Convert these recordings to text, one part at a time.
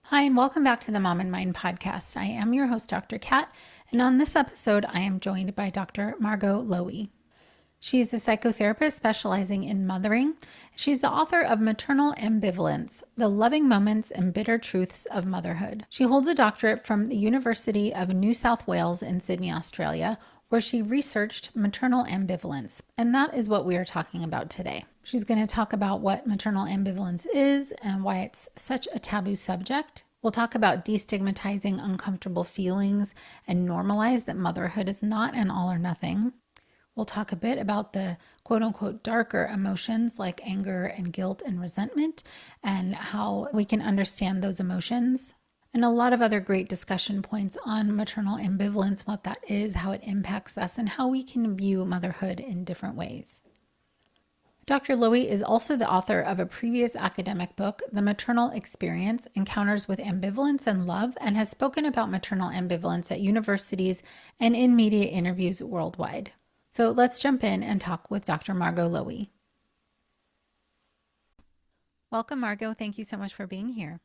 Hi, and welcome back to the Mom and Mind podcast. I am your host, Dr. Kat, and on this episode, I am joined by Dr. Margo Lowy. She is a psychotherapist specializing in mothering. She's the author of Maternal Ambivalence, The Loving Moments and Bitter Truths of Motherhood. She holds a doctorate from the University of New South Wales in Sydney, Australia, where she researched maternal ambivalence. And that is what we are talking about today. She's going to talk about what maternal ambivalence is and why it's such a taboo subject. We'll talk about destigmatizing uncomfortable feelings and normalize that motherhood is not an all or nothing. We'll talk a bit about the quote unquote darker emotions like anger and guilt and resentment and how we can understand those emotions. And a lot of other great discussion points on maternal ambivalence, what that is, how it impacts us, and how we can view motherhood in different ways. Dr. Lowy is also the author of a previous academic book, The Maternal Experience, Encounters with Ambivalence and Love, and has spoken about maternal ambivalence at universities and in media interviews worldwide. So let's jump in and talk with Dr. Margo Lowy. Welcome, Margo. Thank you so much for being here.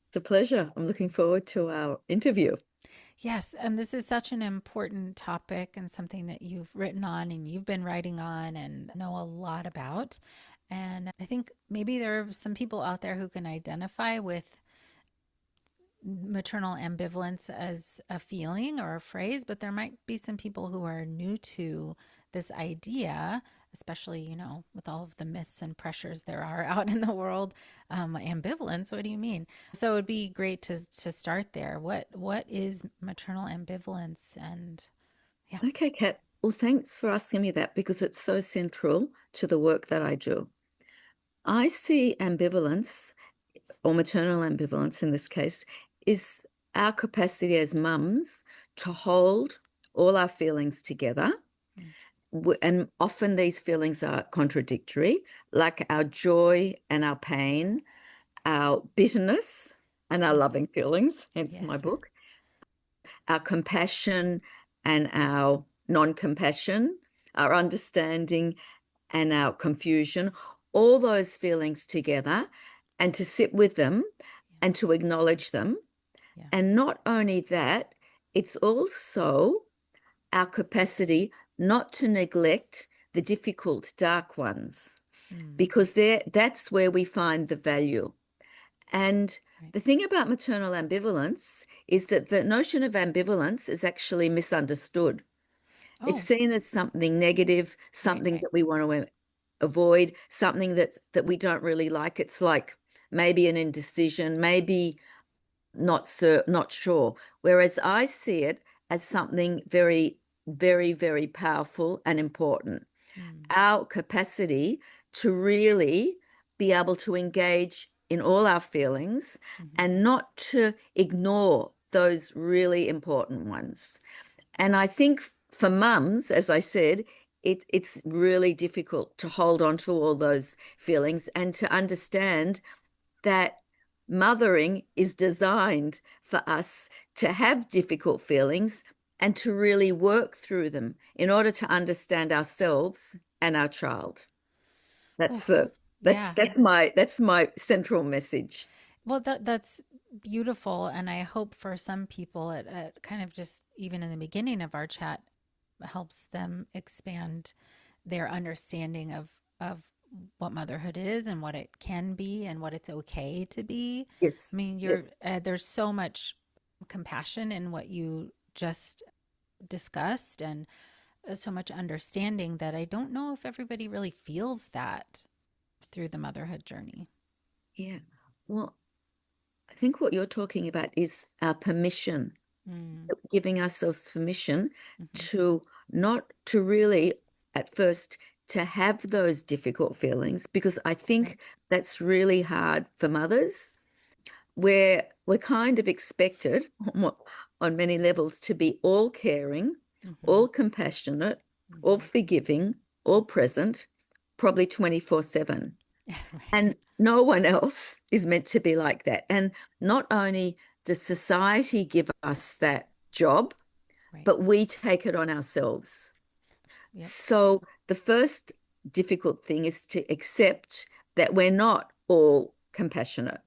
It's a pleasure. I'm looking forward to our interview. Yes, and this is such an important topic and something that you've written on and you've been writing on and know a lot about. And I think maybe there are some people out there who can identify with maternal ambivalence as a feeling or a phrase, but there might be some people who are new to this idea, especially, with all of the myths and pressures there are out in the world. Ambivalence, what do you mean? So it'd be great to start there. What is maternal ambivalence? And yeah. Okay, Kat. Well, thanks for asking me that because it's so central to the work that I do. I see ambivalence, or maternal ambivalence in this case, is our capacity as mums to hold all our feelings together. Mm. And often these feelings are contradictory, like our joy and our pain, our bitterness and our Mhm. loving feelings, hence my Yes. book, our compassion and our non-compassion, our understanding and our confusion, all those feelings together, and to sit with them and to acknowledge them. Yeah. And not only that, it's also our capacity not to neglect the difficult, dark ones, Mm. because that's where we find the value. And Right. the thing about maternal ambivalence is that the notion of ambivalence is actually misunderstood. It's Oh, seen as something negative, right, something right. that we want to avoid, something that we don't really like. It's like maybe an indecision, maybe not sure. Whereas I see it as something very, very, very powerful and important. Mm. Our capacity to really be able to engage in all our feelings Hmm. and not to ignore those really important ones. And I think for mums, as I said, it's really difficult to hold on to all those feelings and to understand that mothering is designed for us to have difficult feelings and to really work through them in order to understand ourselves and our child. That's Oof. the Yeah. that's my central message. Well, that's beautiful, and I hope for some people it kind of just even in the beginning of our chat helps them expand their understanding of what motherhood is and what it can be and what it's okay to be. I Yes, mean, yes. there's so much compassion in what you just discussed and so much understanding that I don't know if everybody really feels that through the motherhood journey. Yeah. Well, I think what you're talking about is our permission, Mm. giving ourselves permission Hmm. to not to really at first to have those difficult feelings because I Right. think that's really hard for mothers where we're kind of expected on many levels to be all caring, Hmm. all compassionate, all Hmm. forgiving, all present, probably 24/7. Right. And no one else is meant to be like that. And not only does society give us that job, Right. but we take it on ourselves. Yep. So the first difficult thing is to accept that we're not all compassionate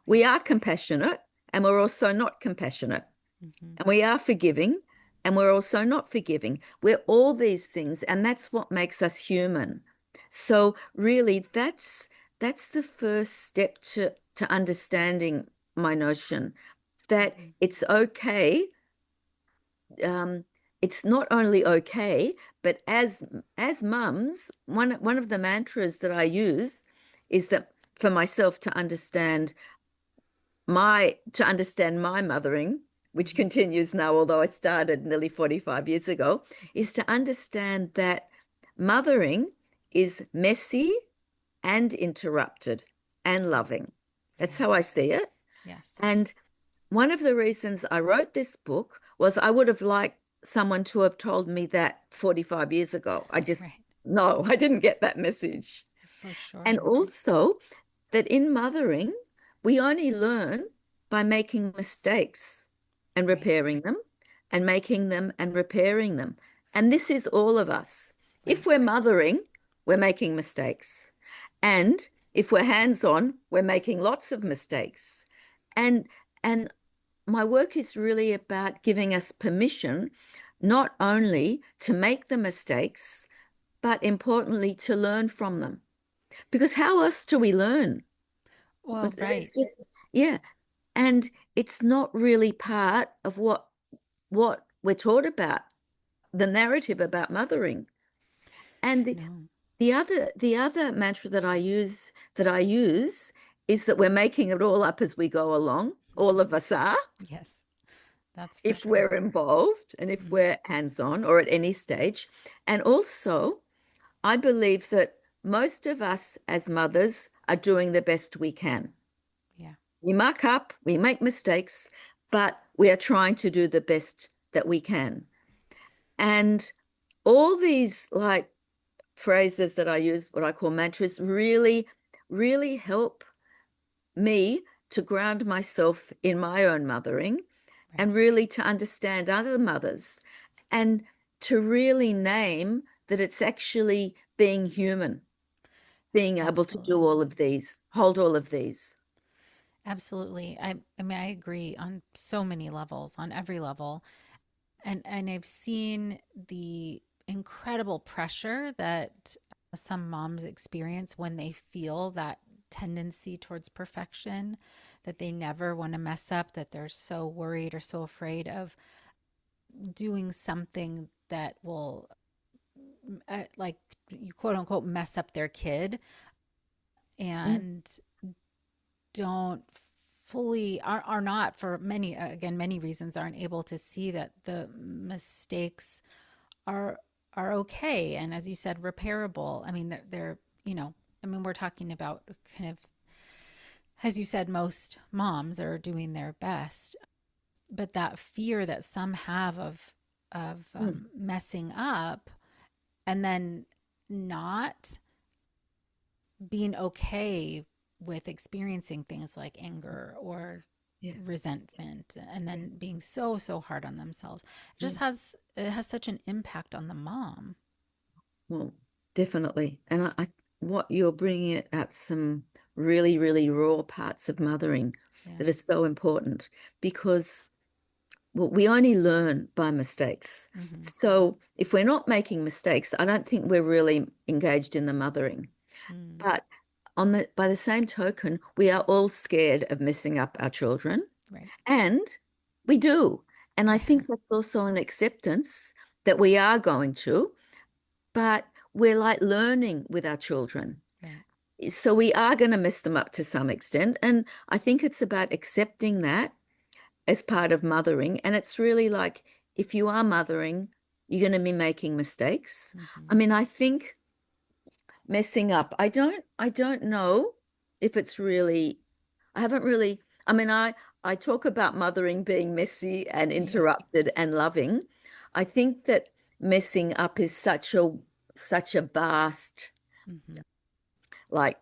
We are compassionate and we're also not compassionate. Hmm. And we are forgiving and we're also not forgiving. We're all these things, and that's what makes us human. So really that's the first step to understanding my notion that Hmm. it's okay. um, it's not only okay, but as mums, one of the mantras that I use is that for myself to understand my mothering, which Hmm. continues now, although I started nearly 45 years ago, is to understand that mothering is messy and interrupted and loving. That's how I Yes. see it. Yes. And one of the reasons I wrote this book was I would have liked someone to have told me that 45 years ago. Right. No, I didn't get that message. For And sure. also that in mothering, we only learn by making mistakes and Right. repairing them and making them and repairing them. And this is all of us. If Right. we're mothering, we're making mistakes. And if we're hands-on, we're making lots of mistakes. And and my work is really about giving us permission not only to make the mistakes, but importantly to learn from them. Because how else do we learn? Well, right. It's just, yeah. And it's not really part of what we're taught about, the narrative about mothering. And No. the other mantra that I use is that we're making it all up as we go along. All of us are, Yes. That's for if sure. we're involved and if Hmm. we're hands-on or at any stage. And also, I believe that most of us as mothers are doing the best we can. Yeah. We muck up, we make mistakes, but we are trying to do the best that we can. And all these like phrases that I use, what I call mantras, really, really help me to ground myself in my own mothering Right. and really to understand other mothers and to really name that it's actually being human, being able to do Absolutely. all of these, hold all of these. Absolutely. I mean, I agree on so many levels, on every level. And I've seen the incredible pressure that some moms experience when they feel that tendency towards perfection, that they never want to mess up, that they're so worried or so afraid of doing something that will like you quote unquote mess up their kid, Mm, and don't fully are not, for many again many reasons, aren't able to see that the mistakes are are okay, and as you said, repairable. I mean, they're I mean, we're talking about kind of, as you said, most moms are doing their best, but that fear that some have of mm, messing up and then not being okay with experiencing things like anger or yeah, resentment, and yeah, then being so hard on themselves, yeah. it has such an impact on the mom. Well, definitely. And what you're bringing at some really, really raw parts of mothering Yeah. that is so important because well, we only learn by mistakes. Mm-hmm. So if we're not making mistakes, I don't think we're really engaged in the mothering. Mm. But by the same token, we are all scared of messing up our children, Right. and we do. And I Right. think that's also an acceptance that we are going to, but we're like learning with our children. Right. So we are going to mess them up to some extent. And I think it's about accepting that as part of mothering. And it's really like if you are mothering, you're going to be making mistakes. Mm-hmm. I mean, I think messing up, I don't know if it's really, I haven't really, I mean, I talk about mothering being messy and Yes. interrupted and loving. I think that messing up is such a vast Mm-hmm. like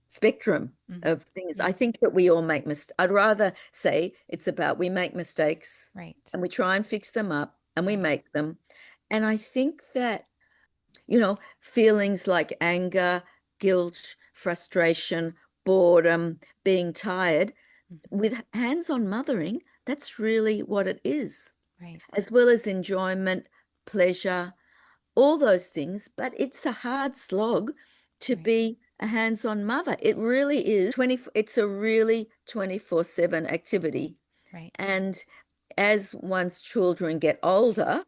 spectrum Mm-hmm. of things. I Yeah. think that we all make mistakes. I'd rather say it's about we make mistakes Right. and we try and fix them up and we Right. make them. And I think that, feelings like anger, guilt, frustration, boredom, being tired, Hmm. With hands-on mothering, that's really what it is, Right. as well as enjoyment, pleasure, all those things. But it's a hard slog to Right. be a hands-on mother. It really is 20, it's a really 24/7 activity. Right. And as one's children get older,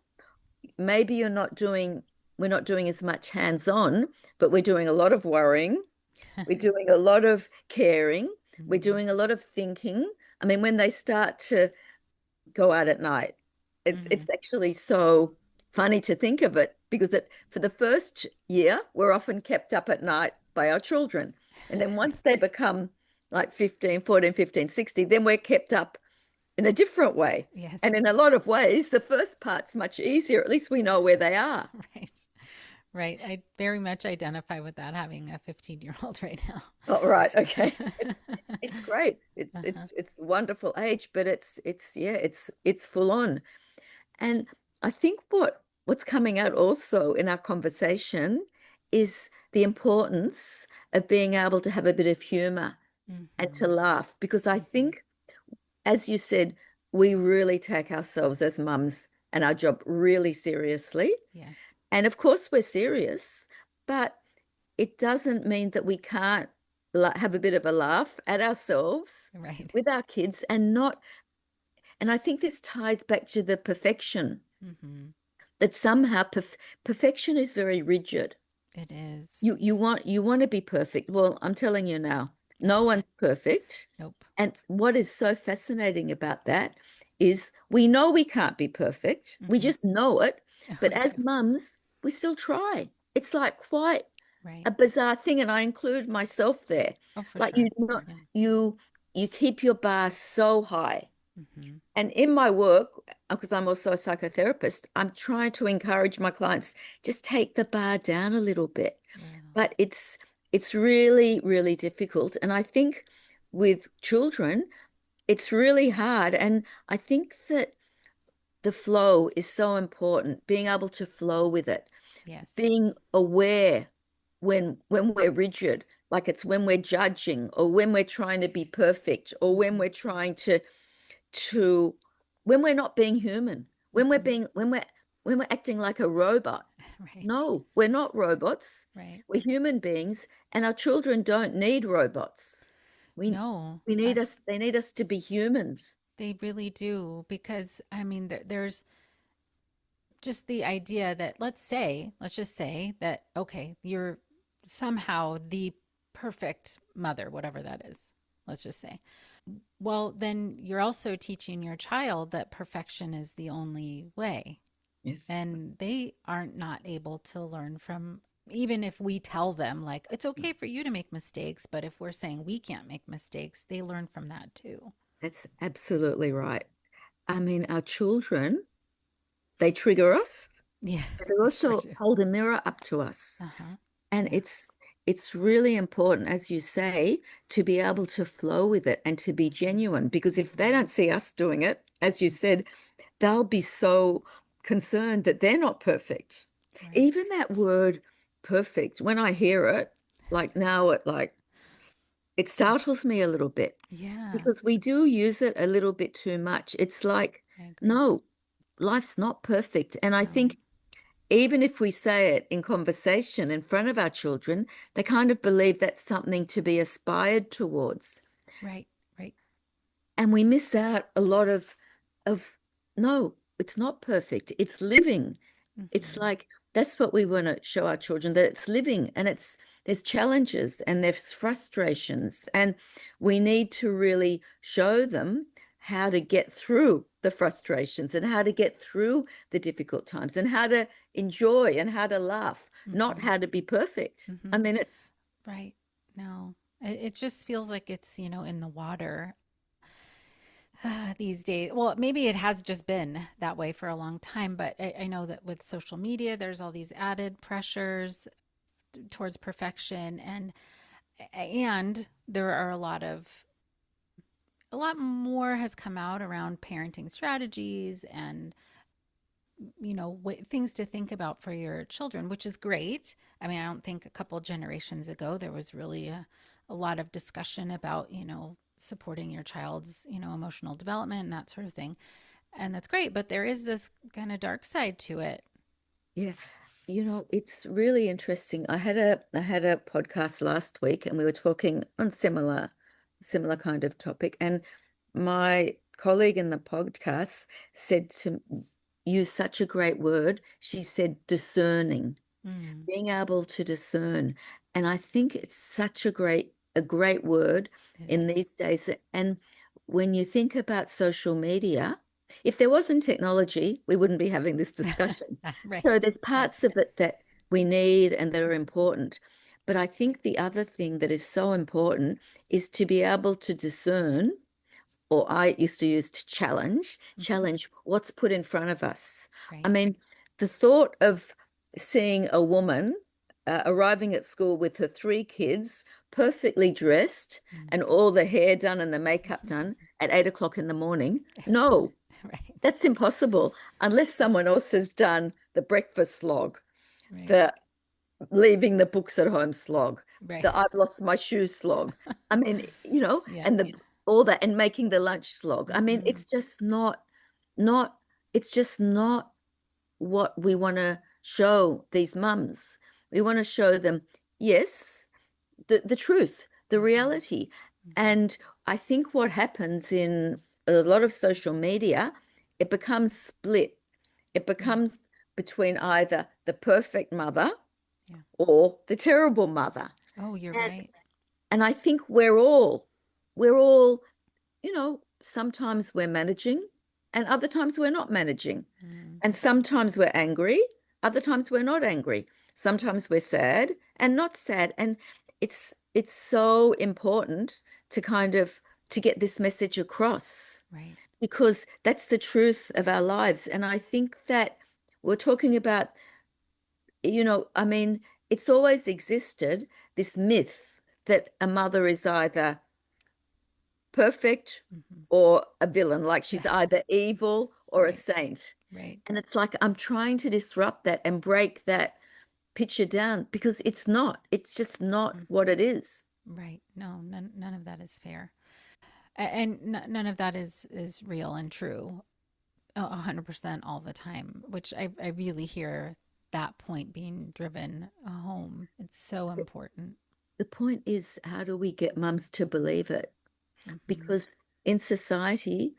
maybe we're not doing as much hands-on, but we're doing a lot of worrying. We're doing a lot of caring. We're Hmm. doing a lot of thinking. I mean, when they start to go out at night, Hmm. it's actually so funny to think of it because for the first year, we're often kept up at night by our children. And then once they become like 15, 14, 15, 16, then we're kept up in a different way. And Yes. in a lot of ways, the first part's much easier. At least we know where they are. Right. Right. I very much identify with that, having a 15-year-old right now. Oh, right. Okay. It's great. Uh-huh. It's a wonderful age, but it's full on. And I think what's coming out also in our conversation is the importance of being able to have a bit of humor and to Hmm. laugh, because I Hmm. think, as you said, we really take ourselves as mums and our job really seriously. Yes. And of course, we're serious, but it doesn't mean that we can't have a bit of a laugh at ourselves Right. with our kids and not. And I think this ties back to the perfection Hmm. that somehow perfection is very rigid. It is. You want to be perfect. Well, I'm telling you now, no one's perfect. Nope. And what is so fascinating about that is we know we can't be perfect. We Hmm. just know it. But We as do. mums, we still try. It's like quite Right. a bizarre thing, and I include myself there. Oh, for Like you sure. not Yeah. you you keep your bar so high. Hmm. And in my work, because I'm also a psychotherapist, I'm trying to encourage my clients just take the bar down a little bit. Yeah. But it's really, really difficult. And I think with children, it's really hard. And I think that the flow is so important, being able to flow with it, Yes. being aware when we're rigid, like it's when we're judging or when we're trying to be perfect or when Hmm. we're trying to when we're not being human, Hmm. when we're acting like a robot. Right. No, we're not robots. Right. We're human beings, and our children don't need robots. We No, we need us, they need us to be humans. they really do. Because, I mean, there's just the idea that, let's just say that, okay, you're somehow the perfect mother, whatever that is. Let's just say. Well, then you're also teaching your child that perfection is the only way. Yes. And they aren't not able to learn from, even if we tell them, like, it's okay for you to make mistakes, but if we're saying we can't make mistakes, they learn from that too. That's absolutely right. I mean, our children, they trigger us, Yeah, but they they sure also do. hold a mirror up to us. Uh-huh. And Yeah. it's really important, as you say, to be able to flow with it and to be genuine. Because if they Hmm. don't see us doing it, as you said, they'll be so concerned that they're not perfect. Right. Even that word perfect, when I hear it, like now it startles me a little bit Yeah, because we do use it a little bit too much. It's like, I agree. no, life's not perfect. And I No. think even if we say it in conversation in front of our children, they kind of believe that's something to be aspired towards. Right. Right. And we miss out a lot of no, it's not perfect. It's living. It's Hmm. like that's what we want to show our children, that it's living and it's there's challenges and there's frustrations, and we need to really show them how to get through the frustrations and how to get through the difficult times and how to enjoy and how to laugh, not Hmm. how to be perfect. Hmm. I mean, it's Right. No, it just feels like it's, in the water these days. Well, maybe it has just been that way for a long time, but I know that with social media, there's all these added pressures towards perfection, and there are a lot more has come out around parenting strategies and things to think about for your children, which is great. I mean, I don't think a couple generations ago there was really a lot of discussion about supporting your child's, emotional development and that sort of thing. And that's great, but there is this kind of dark side to it. Yeah. It's really interesting. I had a podcast last week and we were talking on similar kind of topic. And my colleague in the podcast said to use such a great word. She said discerning, Mm, being able to discern. And I think it's such a great word it in is. these days. And when you think about social media, if there wasn't technology, we wouldn't be having this discussion. Right. So there's Right. parts of it that we need and that are important. But I think the other thing that is so important is to be able to discern, or I used to use to Hmm. challenge what's put in front of us. I Right. mean, the thought of seeing a woman arriving at school with her three kids, perfectly dressed, Mm. and all the hair done and the makeup done at 8 o'clock in the morning. No, Right. that's impossible unless someone else has done the breakfast log, Right. the leaving the books at home slog, Right. the I've lost my shoe slog. I mean, Yeah. and the all that and making the lunch slog. I mean, Hmm. not it's just not what we want to show these mums. We want to show them, yes, the truth, the Hmm. reality. Hmm. And I think what happens in a lot of social media, it becomes split. It Mm. becomes between either the perfect mother Yeah. or the terrible mother. Oh, you're And right. and I think we're all, sometimes we're managing and other times we're not managing. Mm. And sometimes we're angry, other times we're not angry. Sometimes we're sad and not sad. And it's so important to kind of to get this message across Right. because that's the truth of our lives. And I think that we're talking about, I mean, it's always existed, this myth that a mother is either perfect Hmm. or a villain, like Yeah. she's either evil or a Right. saint. Right. And it's like I'm trying to disrupt that and break that picture down because it's not, it's just not Mm. what it is. Right. No, none of that is fair. And none of that is real and true 100% all the time, which I really hear that point being driven home. It's so important. The point is, how do we get mums to believe it? Hmm. Because in society,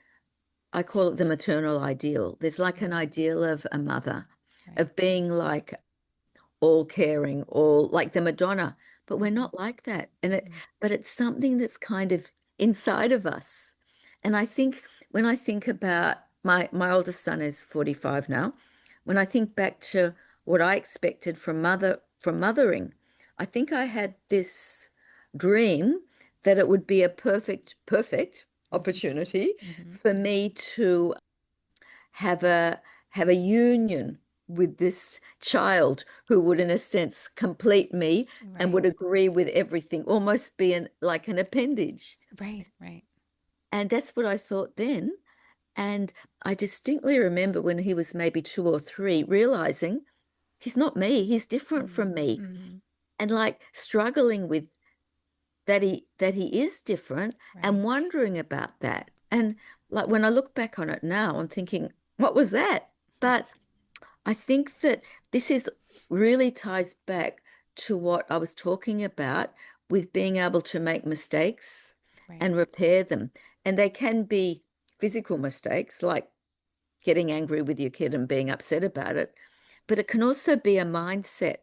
I call it the maternal ideal. There's like an Mm. ideal of a mother, Right. of being like all caring, all like the Madonna, but we're Hmm. not like that. Hmm. But it's something that's kind of inside of us. And I think when I think about my oldest son is 45 now, when I think back to what I expected from mothering, I think I had this dream that it would be a perfect Hmm. opportunity Hmm. for me to have a union with this child who would, in a sense, complete me and Right. would agree with everything, almost be like an appendage. Right. Right. And that's what I thought then. And I distinctly remember when he was maybe 2 or 3, realizing he's not me, he's different from me. Mm-hmm. And like struggling with that he is different Right. and wondering about that. And like when I look back on it now, I'm thinking, what was that? But I think that this is really ties back to what I was talking about with being able to make mistakes Right. and repair them. And they can be physical mistakes, like getting angry with your kid and being upset about it, but it can also be a mindset.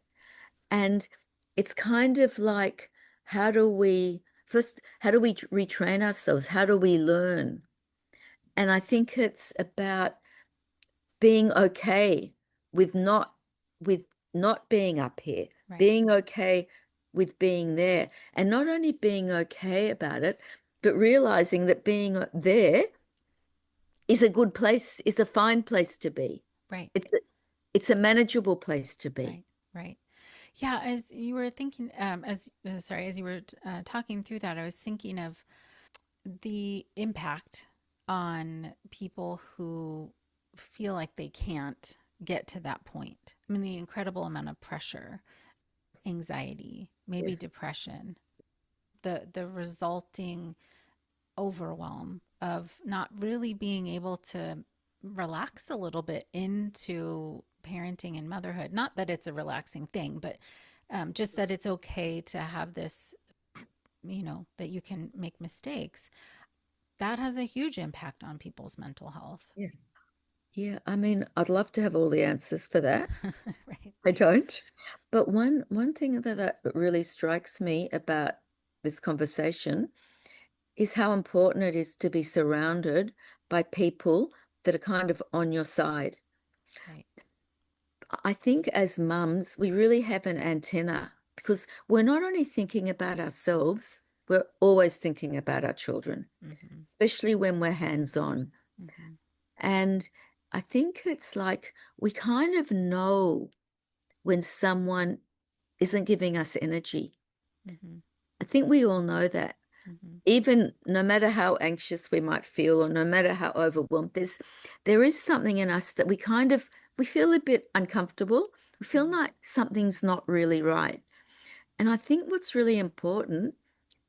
And it's kind of like, how do we retrain ourselves? How do we learn? And I think it's about being okay with with not being up here, Right. being okay with being there, and not only being okay about it, but realizing that being there is a good place, is a fine place to be. Right. It's a manageable place to be. Right. Right. Yeah. As you were thinking, as you were talking through that, I was thinking of the impact on people who feel like they can't get to that point. I mean, the incredible amount of pressure, anxiety, maybe Yes. depression, the resulting overwhelm of not really being able to relax a little bit into parenting and motherhood. Not that it's a relaxing thing, but just that it's okay to have this, that you can make mistakes. That has a huge impact on people's mental health. Yeah. Yeah, I mean, I'd love to have all the answers for that. Right. I don't. But one thing that really strikes me about this conversation is how important it is to be surrounded by people that are kind of on your side. Right. I think as mums, we really have an antenna because we're not only thinking about ourselves, we're always thinking about our children, Mm-hmm. especially when we're hands-on. Mm-hmm. And I think it's like we kind of know when someone isn't giving us energy. Mm-hmm. I think we all know that. Mm-hmm. Even no matter how anxious we might feel or no matter how overwhelmed, there is something in us that we feel a bit uncomfortable. We feel Mm-hmm. like something's not really right. And I think what's really important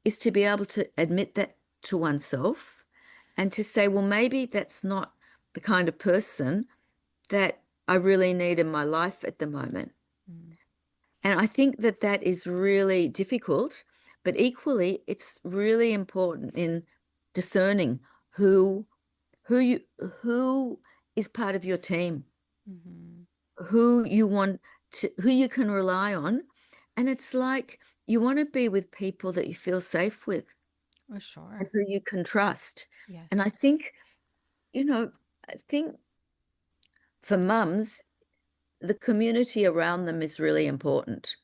is to be able to admit that to oneself and to say, well, maybe that's not the kind of person that I really need in my life at the moment. Mm-hmm. And I think that that is really difficult, but equally, it's really important in discerning who who you who is part of your team, Mm-hmm. who you can rely on. And it's like you want to be with people that you feel safe with For and sure. who you can trust. And Yes. I think, I think for mums, the community around them is really important.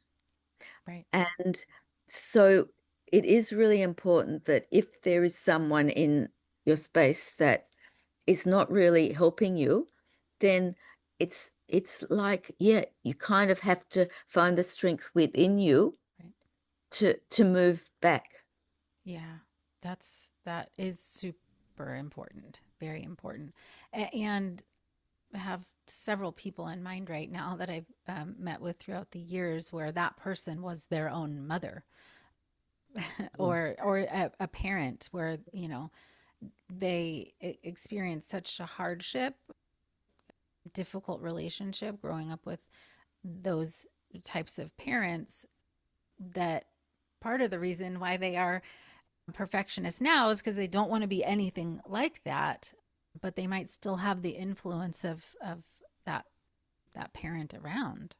Right. And so it is really important that if there is someone in your space that is not really helping you, then it's like, yeah, you kind of have to find the strength within you Right. to move back. Yeah. That is super important. Very important. And I have several people in mind right now that I've met with throughout the years where that person was their own mother Yeah. or a parent where, they experienced such a hardship, difficult relationship growing up with those types of parents that part of the reason why they are perfectionists now is because they don't want to be anything like that, but they might still have the influence of that that parent around.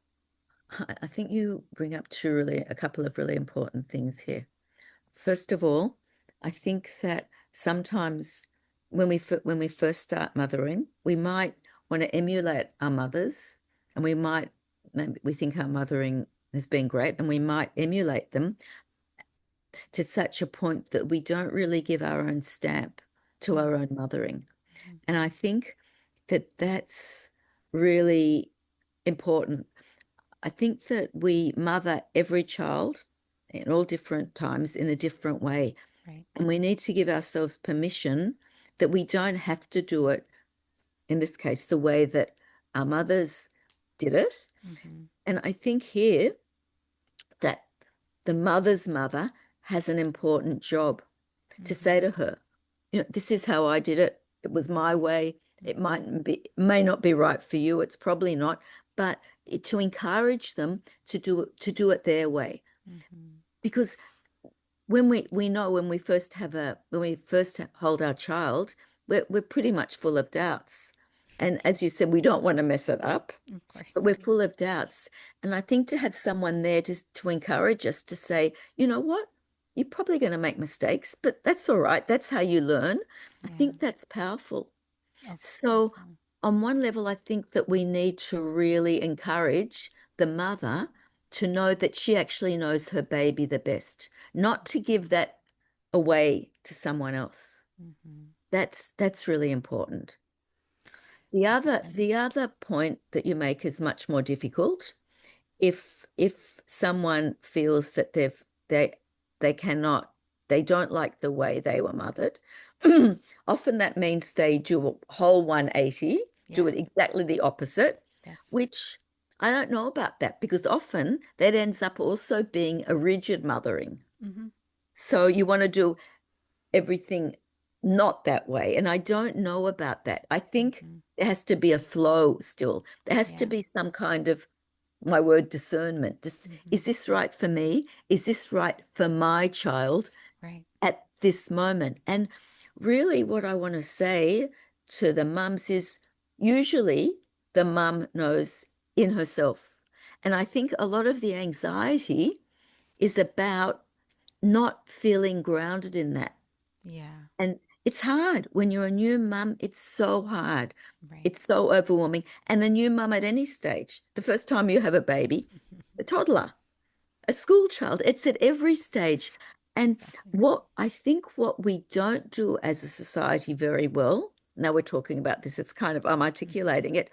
I think you bring up a couple of really important things here. First of all, I think that sometimes when we first start mothering, we might want to emulate our mothers, and maybe we think our mothering has been great, and we might emulate them to such a point that we don't really give our own stamp to our own mothering. Mm-hmm. And I think that that's really important. I think that we mother every child in all different times in a different way. Right. And we need to give ourselves permission that we don't have to do it, in this case, the way that our mothers did it. Mm-hmm. And I think here that the mother's mother has an important job to say Mm-hmm. to her, this is how I did it. It was my way. Mm-hmm. May not be right for you. It's probably not, but to encourage them to do it their way. Mm-hmm. Because we know when we first hold our child, we're pretty much full of doubts. And as you said, we don't want to mess it up, Of course. but we're full of doubts. And I think to have someone there to encourage us to say, you know what, you're probably going to make mistakes, but that's all right. That's how you learn. I Yeah. think that's powerful. Oh, So definitely. on one level, I think that we need to really encourage the mother to know that she actually knows her baby the best, not to give that away to someone else. Mm-hmm. That's really important. Definitely. The other point that you make is much more difficult. If someone feels that they cannot they don't like the way they were mothered, often that means they do a whole 180, do Yeah. it exactly the opposite, Yes. which I don't know about that because often that ends up also being a rigid mothering. Mm-hmm. So you want to do everything not that way. And I don't know about that. I think Hmm. there has to be a flow still. There has to Yeah. be some kind of, my word, discernment. Just, Hmm. is this right for me? Is this right for my child Right. at this moment? And really, what I want to say to the mums is usually the mum knows in herself. And I think a lot of the anxiety is about not feeling grounded in that. Yeah. And it's hard when you're a new mum, it's so hard. Right. It's so overwhelming. And a new mum at any stage, the first time you have a baby, a toddler, a school child, it's at every stage. And Exactly. what we don't do as a society very well, now we're talking about this, it's kind of, I'm Hmm. articulating it,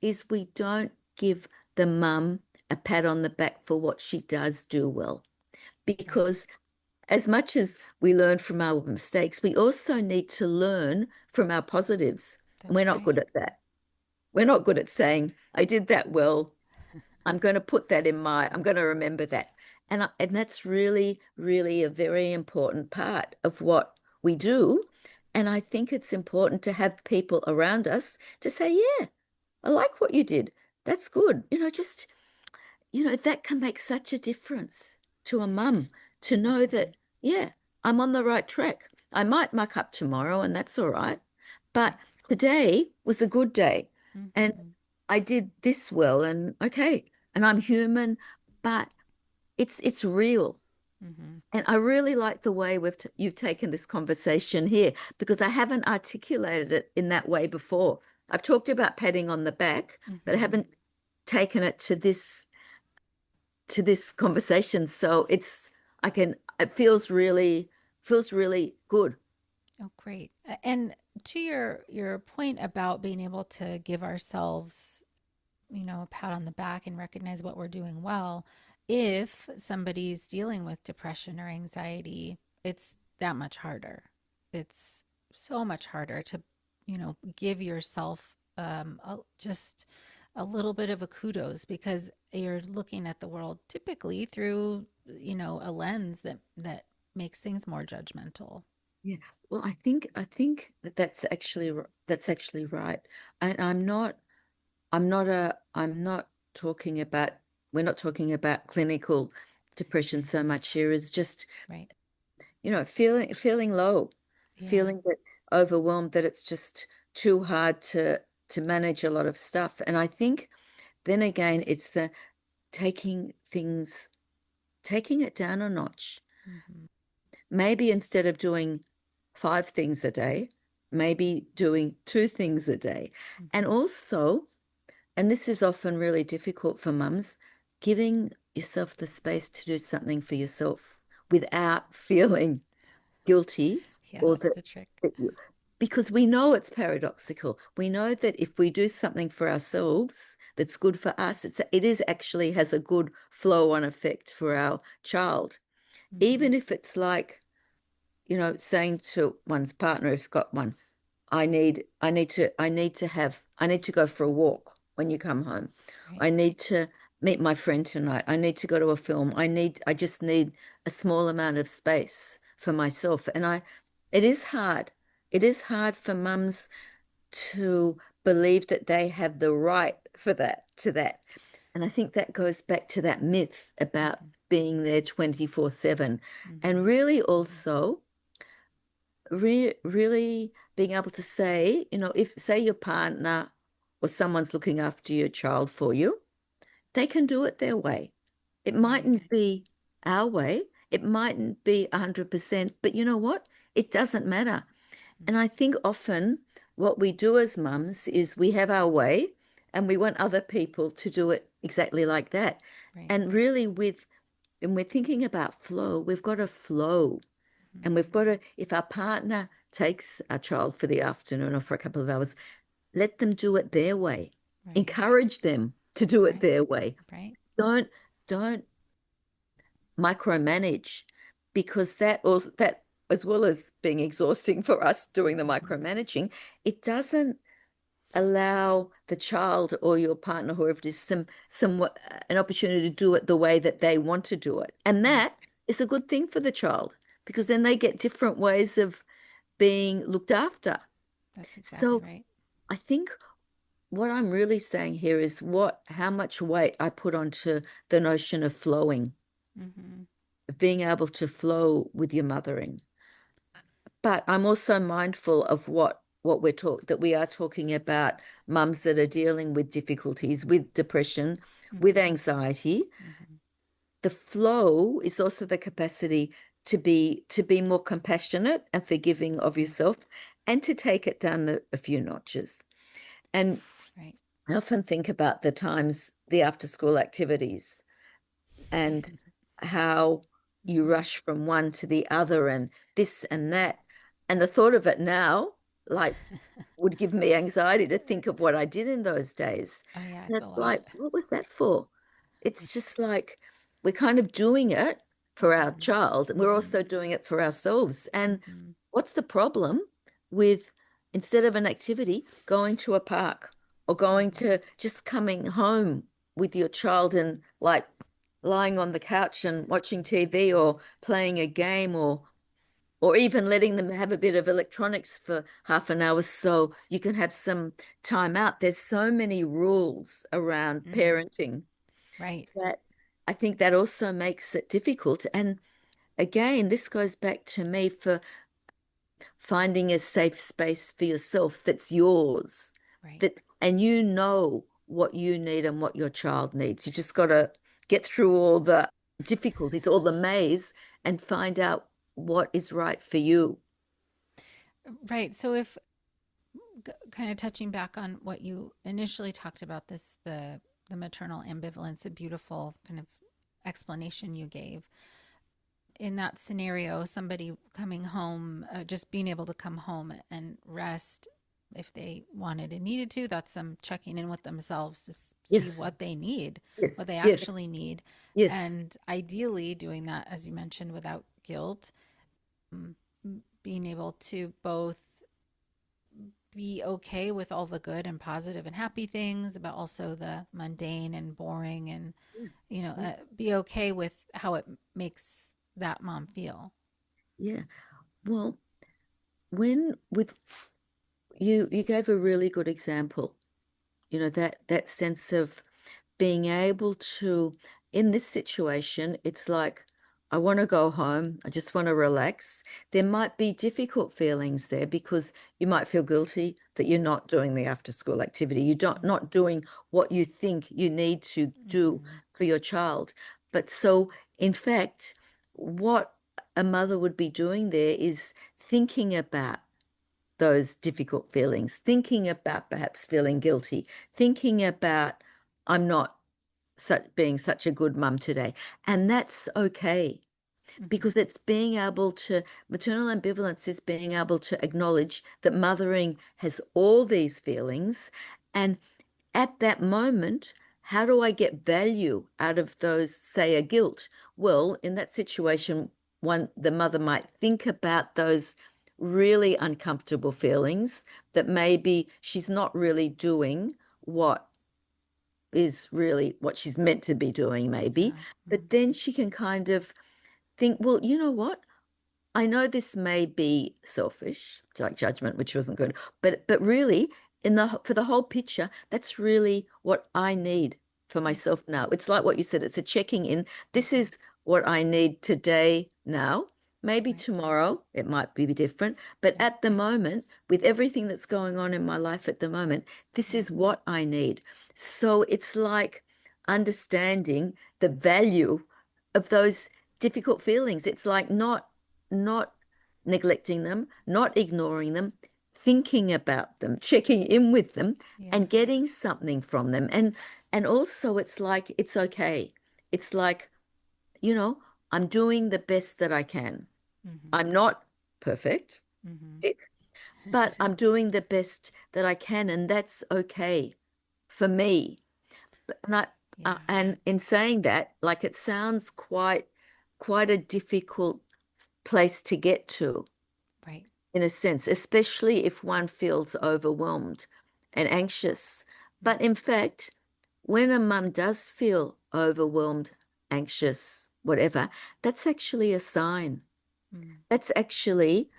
is we don't give the mum a pat on the back for what she does do well. Right. Because as much as we learn from our mistakes, we also need to learn from our positives. And we're That's not right. good at that. We're not good at saying, I did that well. I'm going to put that in I'm going to remember that. And that's really, really a very important part of what we do. And I think it's important to have people around us to say, yeah, I like what you did. That's good. Just that can make such a difference to a mum to know Definitely. that, yeah, I'm on the right track. I might muck up tomorrow, and that's all right. But Right. today was a good day, and Hmm. I did this well, and okay, and I'm human, but it's real. Hmm. And I really like the way you've taken this conversation here because I haven't articulated it in that way before. I've talked about patting on the back, but I Hmm. haven't taken it to this conversation. So it feels really good. Oh, great. And to your point about being able to give ourselves, a pat on the back and recognize what we're doing well, if somebody's dealing with depression or anxiety, it's that much harder. It's so much harder to, give yourself just a little bit of a kudos because you're looking at the world typically through, a lens that makes things more judgmental. Yeah. Well, I think that that's actually right. And I'm not talking about we're not talking about clinical depression so much here as just, Right. feeling low, Yeah. feeling that overwhelmed that it's just too hard to manage a lot of stuff. And I think then again it's the taking things taking it down a notch. Hmm. Maybe instead of doing 5 things a day, maybe doing 2 things a day. And Hmm. also, and this is often really difficult for mums, giving yourself the space to do something for yourself without feeling guilty Yeah, or that's the trick. that you, because we know it's paradoxical. We know that if we do something for ourselves that's good for us, it is actually has a good flow on effect for our child. Hmm. Even if it's like, saying to one's partner who's got one, I need to go for a walk when you come home. Right. I need to meet my friend tonight. I need to go to a film. I just need a small amount of space for myself. It is hard. It is hard for mums to believe that they have the right to that. And I think that goes back to that myth about Hmm. being there 24/7. And Hmm. really also really being able to say, if say your partner or someone's looking after your child for you, they can do it their way. It Right. mightn't be our way. It mightn't be 100%, but you know what? It doesn't matter. And I think often what we do as mums is we have our way and we want other people to do it exactly like that. Right. And really when we're thinking about flow, we've got to flow. And Hmm. we've got to, if our partner takes our child for the afternoon or for a couple of hours, let them do it their way. Right. Encourage them to do it Right. their way. Right. Don't don't micromanage because that as well as being exhausting for us doing the Hmm. micromanaging, it doesn't allow the child or your partner, whoever it is, an opportunity to do it the way that they want to do it. And Right. that is a good thing for the child because then they get different ways of being looked after. That's exactly So right. I think what I'm really saying here is how much weight I put onto the notion of flowing, Mm-hmm. of being able to flow with your mothering. But I'm also mindful of that we are talking about mums that are dealing with difficulties, with depression, with Mm-hmm. anxiety. Mm-hmm. The flow is also the capacity to be more compassionate and forgiving of yourself and to take it down a few notches. And Right. I often think about the after school activities and how you Mm-hmm. rush from one to the other and this and that. And the thought of it now, like, would give me anxiety to think of what I did in those days. Oh yeah, And it's a it's lot. like, what was that for? It's just like we're kind of doing it for our Mm-hmm. child, and we're Mm-hmm. also doing it for ourselves. And Mm-hmm. what's the problem with instead of an activity, going to a park or going Mm-hmm. to just coming home with your child and like lying on the couch and watching TV or playing a game or even letting them have a bit of electronics for half an hour so you can have some time out. There's so many rules around Mm-hmm. parenting Right. that I think that also makes it difficult. And again, this goes back to me for finding a safe space for yourself that's yours, Right. that and you know what you need and what your child needs. You've just got to get through all the difficulties, all the maze, and find out what is right for you. Right. So if kind of touching back on what you initially talked about, the maternal ambivalence, a beautiful kind of explanation you gave. In that scenario, somebody coming home, just being able to come home and rest if they wanted and needed to, that's them checking in with themselves to see Yes, what they need, what yes, they yes, actually need. yes, And ideally, doing that, as you mentioned, without guilt, um, being able to both be okay with all the good and positive and happy things, but also the mundane and boring and, yeah, be okay with how it makes that mom feel. yeah. Well, when with you gave a really good example, that sense of being able to, in this situation, it's like, I want to go home. I just want to relax. There might be difficult feelings there because you might feel guilty that you're not doing the after school activity. You're not doing what you think you need to do Mm-hmm. for your child. But so, in fact, what a mother would be doing there is thinking about those difficult feelings, thinking about perhaps feeling guilty, thinking about, I'm not being such a good mum today. And that's okay Mm-hmm. because it's being able to, maternal ambivalence is being able to acknowledge that mothering has all these feelings. And at that moment, how do I get value out of those, say, a guilt? Well, in that situation, the mother might think about those really uncomfortable feelings that maybe she's not really doing what is really what she's meant to be doing, maybe. Yeah. But then she can kind of think, well, you know what? I know this may be selfish, like judgment, which wasn't good, but really, for the whole picture, that's really what I need for Mm-hmm. myself now. It's like what you said, it's a checking in. This Mm-hmm. is what I need today now. Maybe Right. tomorrow it might be different, but Right. at the moment, with everything that's going on in my life at the moment, this Right. is what I need. So it's like understanding the value of those difficult feelings. It's like not neglecting them, not ignoring them, thinking about them, checking in with them, Yeah. and getting something from them. And also it's like it's okay. It's like, you know, I'm doing the best that I can. Mm-hmm. I'm not perfect, Mm-hmm. but I'm doing the best that I can, and that's okay for me. And Yeah. and in saying that, like it sounds quite a difficult place to get to, Right. in a sense, especially if one feels overwhelmed and anxious. Mm-hmm. But in fact, when a mum does feel overwhelmed, anxious, whatever, that's actually a sign. Mm-hmm. That's actually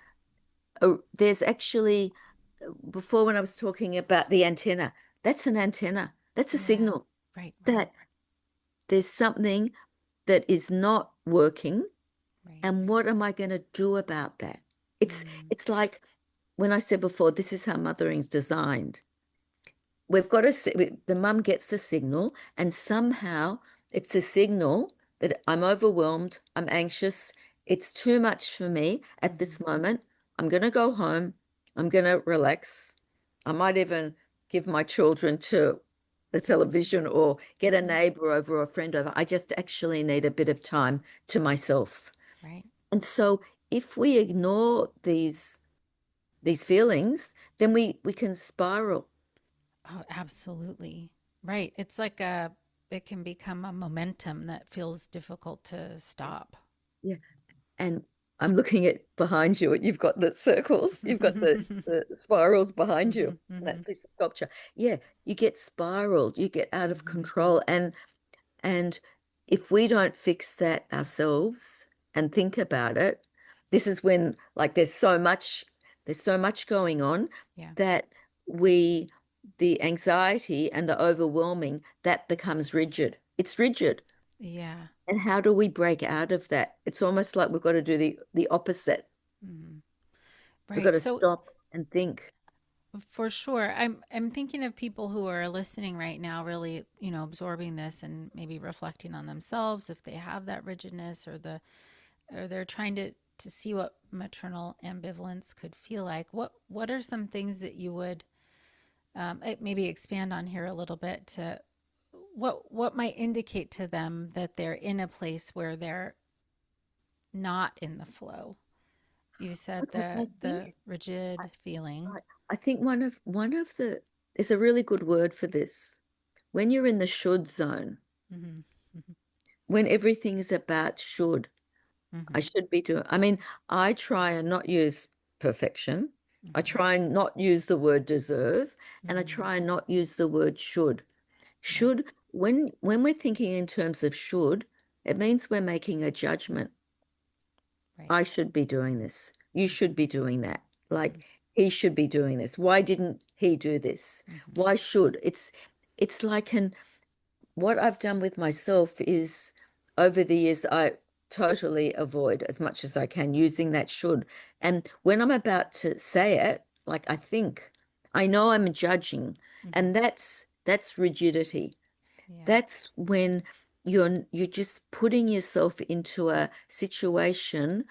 there's actually, before when I was talking about the antenna, that's an antenna. That's a Yeah. signal Right, right, that there's something that is not working. right. And what am I going to do about that? It's Mm, it's like when I said before, this is how mothering's designed. We've got the mum gets the signal, and somehow it's a signal that I'm overwhelmed, I'm anxious, it's too much for me at this mhm, moment. I'm going to go home, I'm going to relax. I might even give my children to the television or get a mhm. neighbor over or a friend over. I just actually need a bit of time to myself. Right. And so if we ignore these feelings, then we can spiral. Oh, absolutely. Right. It's like it can become a momentum that feels difficult to stop. Yeah. And I'm looking at behind you, and you've got the circles, you've got the spirals behind you, Mhm, mhm, that piece of sculpture. Yeah, you get spiraled, you get out of mhm. control. And if we don't fix that ourselves and think about it, this is when like there's so much going on Yeah. that we the anxiety and the overwhelming that becomes rigid. It's rigid. Yeah. And how do we break out of that? It's almost like we've got to do the opposite. Mhm. We've got Right. to So stop and think. for sure, I'm thinking of people who are listening right now, really, absorbing this and maybe reflecting on themselves if they have that rigidness or they're trying to see what maternal ambivalence could feel like. What are some things that you would maybe expand on here a little bit to what might indicate to them that they're in a place where they're not in the flow? You said Okay, the rigid feeling. I, I think one of the is a really good word for this. When you're in the should zone, Mm-hmm, when everything is about should, I mm-hmm, should be doing. I mean, I try and not use perfection. I mm-hmm, try and not use the word deserve, and I mm-hmm. try and not use the word should. Right, Should, when we're thinking in terms of should, it means we're making a judgment. right. I should be doing this. You Mm-hmm, should be doing that. mm-hmm, Like he should be doing this. Why didn't he do this? mm-hmm. Why should? It's like an what I've done with myself is over the years I totally avoid as much as I can using that should. And when I'm about to say it, like I know I'm judging, Mm-hmm. and that's rigidity. Yeah. That's when you're just putting yourself into a situation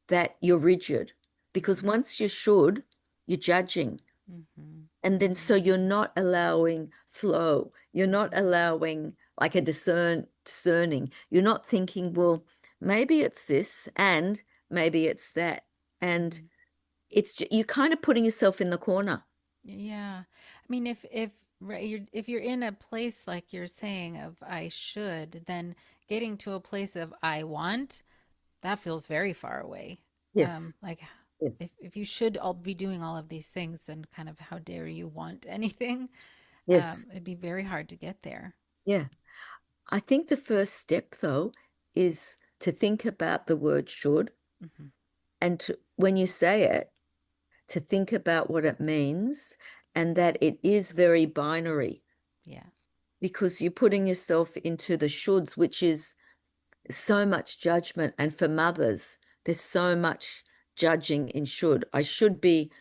that you're rigid because Mm-hmm, once you should, you're judging. mm-hmm, And then mm-hmm, so you're not allowing flow. You're not mm-hmm, allowing like a discerning. You're not thinking, well, maybe it's this and maybe it's that. And mm-hmm. you're kind of putting yourself in the corner. Yeah. I mean, if right, if you're in a place like you're saying of I should, then getting to a place of I want, that feels very far away. Yes. Like if Yes. if you should all be doing all of these things, then kind of how dare you want anything? Yes. It'd be very hard to get there. Yeah. I think the first step though is to think about the word should Hmm. and when you say it, to think about what it means and that it is very binary Yeah. because you're putting yourself into the shoulds, which is so much judgment. And for mothers, there's so much judging in should. I should be,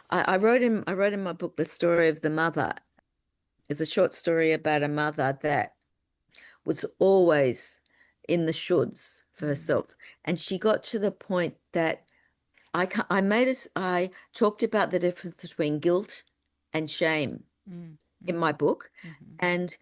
I wrote in my book the story of the mother. It's a short story about a mother that was always in the shoulds for Mm, herself. And she got to the point that I talked about the difference between guilt and shame mm, in my hmm, book. hmm, And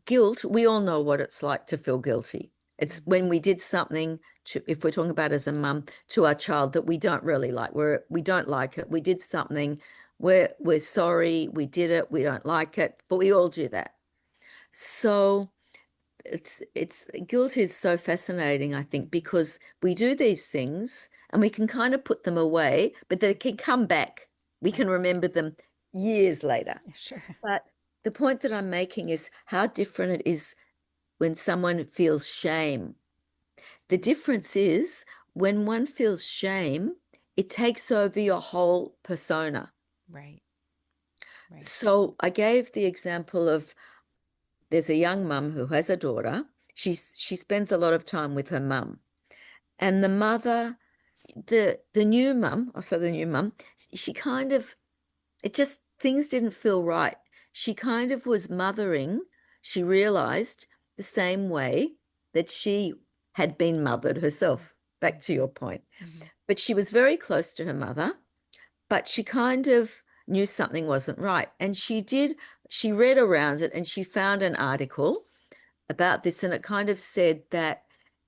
guilt, we all know what it's like to feel guilty. It's hmm. when we did something if we're talking about as a mum, to our child that we don't really like. We don't like it. We did something, we're sorry, we did it, we don't like it, but we all do that. So it's guilt is so fascinating, I think, because we do these things and we can kind of put them away, but they can come back. We Right. can remember them years later. Sure. But the point that I'm making is how different it is when someone feels shame. The difference is when one feels shame, it takes over your whole persona. Right. Right. So I gave the example of there's a young mum who has a daughter. She spends a lot of time with her mum. And the mother, the new mum, also the new mum, she kind of it just things didn't feel right. She kind of was mothering, she realized the same way that she had been mothered herself, back to your point. Mm-hmm. But she was very close to her mother, but she kind of knew something wasn't right. And she read around it and she found an article about this, and it kind of said that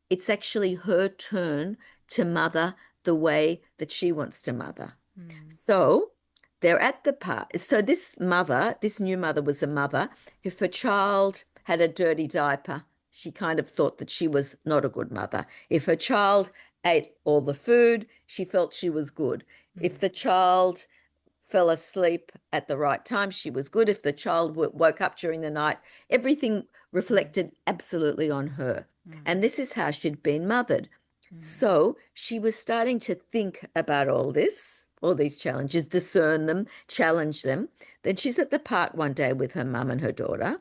it's actually her turn to mother the way that she wants to mother. Mm. So they're at the park. So this new mother was a mother. If her child had a dirty diaper, she kind of thought that she was not a good mother. If her child ate all the food, she felt she was good. If Mm. the child fell asleep at the right time, she was good. If the child woke up during the night, everything Mm. reflected absolutely on her. Mm. And this is how she'd been mothered. Mm. So she was starting to think about all this, all these challenges, discern them, challenge them. Then she's at the park one day with her mum and her daughter,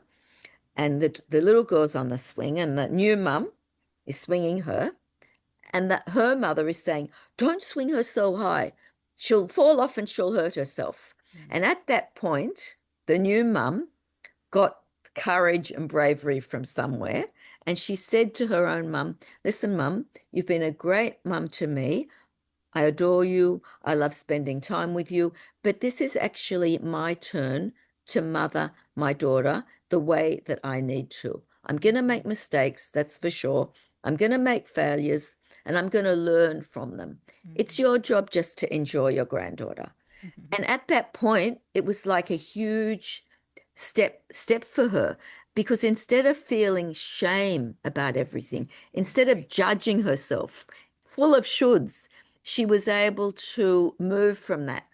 and the little girl's on the swing, and the new mum is swinging her, and that her mother is saying, "Don't swing her so high. She'll fall off and she'll hurt herself." Mm. And at that point, the new mum got courage and bravery from somewhere. And she said to her own mum, "Listen, mum, you've been a great mum to me. I adore you. I love spending time with you. But this is actually my turn to mother my daughter the way that I need to. I'm going to make mistakes, that's for sure. I'm going to make failures and I'm going to learn from them. It's Mm. your job just to enjoy your granddaughter." Mm. And at that point, it was like a huge step for her, because instead of feeling shame about everything, instead of Right. judging herself, full of shoulds, she was able to move from that.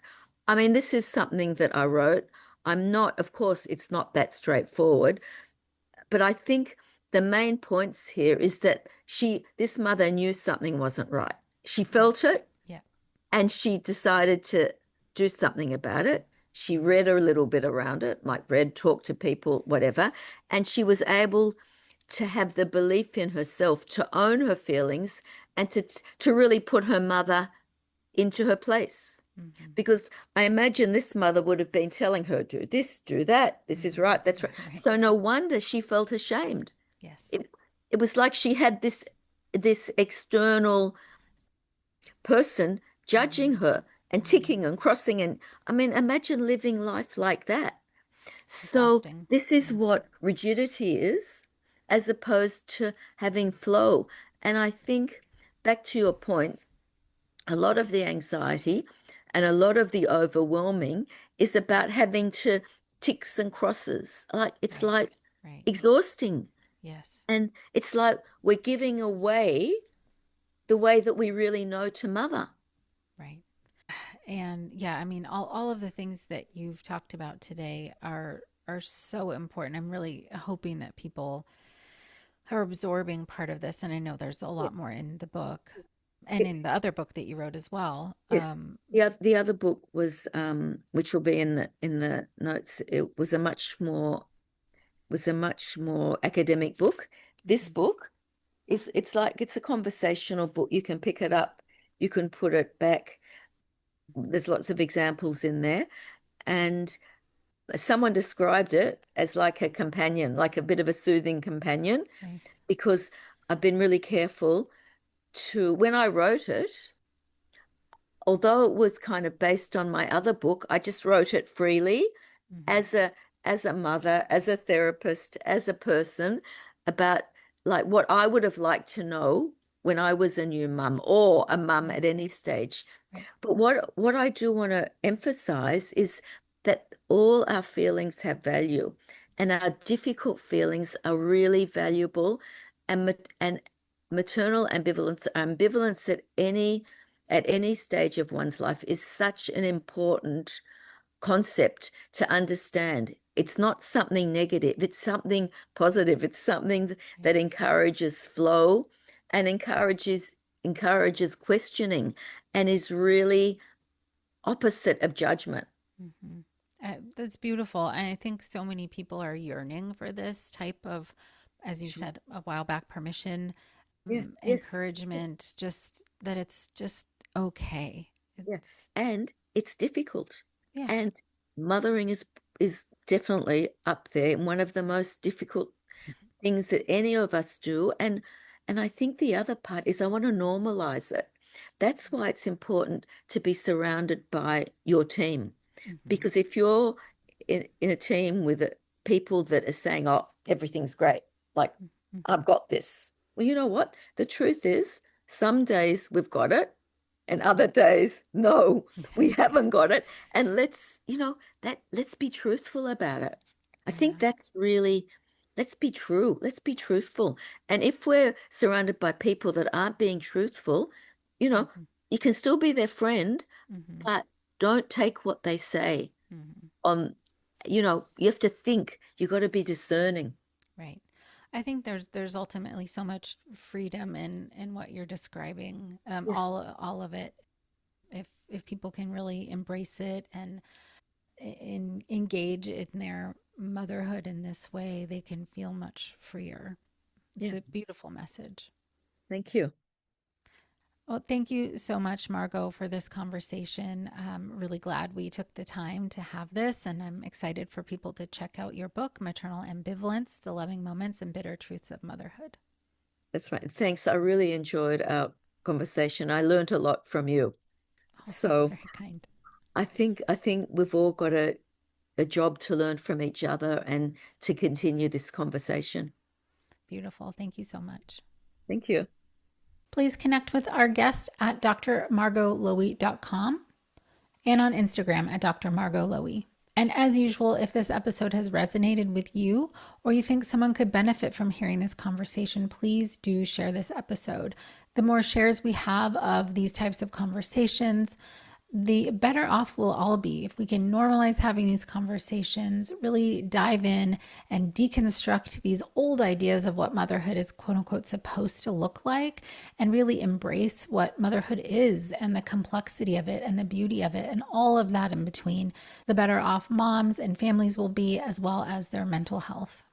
I mean, this is something that I wrote. I'm not, of course, it's not that straightforward, but I think the main points here is that this mother knew something wasn't right. She Right. felt it Yeah. and she decided to do something about it. She read a little bit around it, like read, talked to people, whatever. And she was able to have the belief in herself, to own her feelings, and to really put her mother into her place. Mm-hmm. Because I imagine this mother would have been telling her, do this, do that, this is right, that's right. Mm-hmm. Right. So no wonder she felt ashamed. Yes. It was like she had this external person judging Mm-hmm. her and Mm-hmm. ticking and crossing. And I mean, imagine living life like that. So Exhausting. this is Yeah. what rigidity is, as opposed to having flow. And I think, back to your point, a lot of the anxiety and a lot of the overwhelming is about having to ticks and crosses. Like it's Right. like Right. exhausting. Yes. And it's like we're giving away the way that we really know to mother. Right. And yeah, I mean, all of the things that you've talked about today are so important. I'm really hoping that people are absorbing part of this, and I know there's a lot more in the book and in the other book that you wrote as well. Yes. The other book was which will be in the notes. It was a much more academic book. This Mhm. book is it's like it's a conversational book. You can pick it up, you can put it back. There's lots of examples in there. And someone described it as like a companion, like a bit of a soothing companion, Nice. because I've been really careful to when I wrote it, although it was kind of based on my other book, I just wrote it freely Hmm. as a mother, as a therapist, as a person, about like what I would have liked to know when I was a new mum or a mum Right. at any stage. Right. But what I do want to emphasize is that all our feelings have value, and our difficult feelings are really valuable, and maternal ambivalence at any stage of one's life is such an important concept to understand. It's not something negative, it's something positive, it's something Right. that encourages flow and encourages encourages questioning and is really opposite of judgment. Hmm. That's beautiful. And I think so many people are yearning for this type of, as you Sure. said a while back, permission, Yeah, yes, yes, encouragement, just that it's just okay. yeah. It's, And it's difficult. yeah. And mothering is definitely up there and one of the most difficult things that any of us do. And I think the other part is I want to normalize it. That's why it's important to be surrounded by your team. Hmm. Because if you're in a team with people that are saying, oh, everything's great, like Hmm. I've got this. Well, you know what? The truth is, some days we've got it, and other days, no, we haven't got it. And let's be truthful about it. I think Yeah. that's really, let's be true. Let's be truthful. And if we're surrounded by people that aren't being truthful, you know, Hmm. you can still be their friend, Hmm. but don't take what they say Hmm. on, you have to think, you got to be discerning. Right. I think there's ultimately so much freedom in what you're describing. Yes. All of it. If people can really embrace it and engage in their motherhood in this way, they can feel much freer. It's Yeah. a beautiful message. Thank you. Well, thank you so much, Margo, for this conversation. I'm really glad we took the time to have this, and I'm excited for people to check out your book, Maternal Ambivalence: The Loving Moments and Bitter Truths of Motherhood. That's right. Thanks. I really enjoyed our conversation. I learned a lot from you. Oh, that's So very kind. I think we've all got a job to learn from each other and to continue this conversation. Beautiful. Thank you so much. Thank you. Please connect with our guest at drmargolowy.com and on Instagram at Dr. Margo Lowy. And as usual, if this episode has resonated with you or you think someone could benefit from hearing this conversation, please do share this episode. The more shares we have of these types of conversations, the better off we'll all be if we can normalize having these conversations, really dive in and deconstruct these old ideas of what motherhood is quote unquote supposed to look like, and really embrace what motherhood is and the complexity of it and the beauty of it and all of that in between. The better off moms and families will be, as well as their mental health.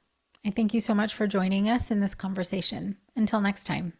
I thank you so much for joining us in this conversation. Until next time.